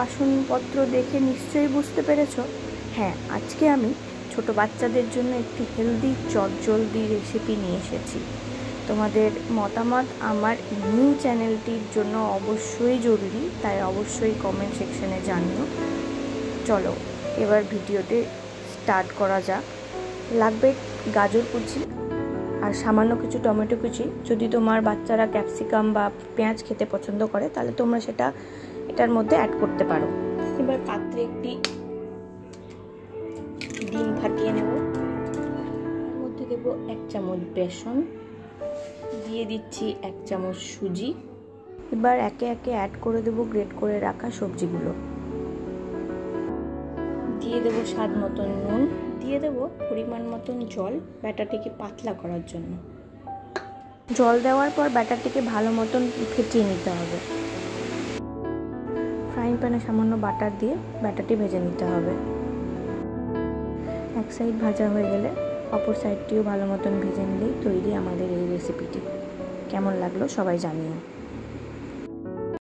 বাসনপত্র দেখে নিশ্চয়ই বুঝতে পেরেছো। হ্যাঁ, আজকে আমি ছোট বাচ্চাদের জন্য একটি হেলদি চটজলদি রেসিপি নিয়ে এসেছি। তোমাদের মতামত আমার নিউ চ্যানেলটির জন্য অবশ্যই জরুরি, তাই অবশ্যই কমেন্ট সেকশনে জানিও। চলো এবার ভিডিওতে স্টার্ট করা যাক। লাগবে গাজর কুচি আর সামান্য কিছু টমেটো কুচি। যদি তোমার বাচ্চারা ক্যাপসিকাম বা পেঁয়াজ খেতে পছন্দ করে তাহলে তোমরা সেটা এটার মধ্যে অ্যাড করতে পারো। এবার পাত্রে একটি ডিম ফাটিয়ে নেব। এর মধ্যে দেব 1 চামচ বেসন, দিয়ে দিচ্ছি 1 চামচ সুজি। এবার একে একে অ্যাড করে দেব গ্রেট করে রাখা সবজিগুলো। দিয়ে দেব স্বাদ মতন নুন, দিয়ে দেব পরিমাণ মতন জল ব্যাটারটিকে পাতলা করার জন্য। জল দেওয়ার পর ব্যাটারটিকে ভালো মতন ফেটিয়ে নিতে হবে। ফ্রাইং প্যানে সামান্য বাটার দিয়ে ব্যাটারটি ভেজে নিতে হবে। এক সাইড ভাজা হয়ে গেলে অপর সাইডটিও ভালো মতন ভেজে নিলেই তৈরি আমাদের এই রেসিপিটি। কেমন লাগলো সবাই জানিও।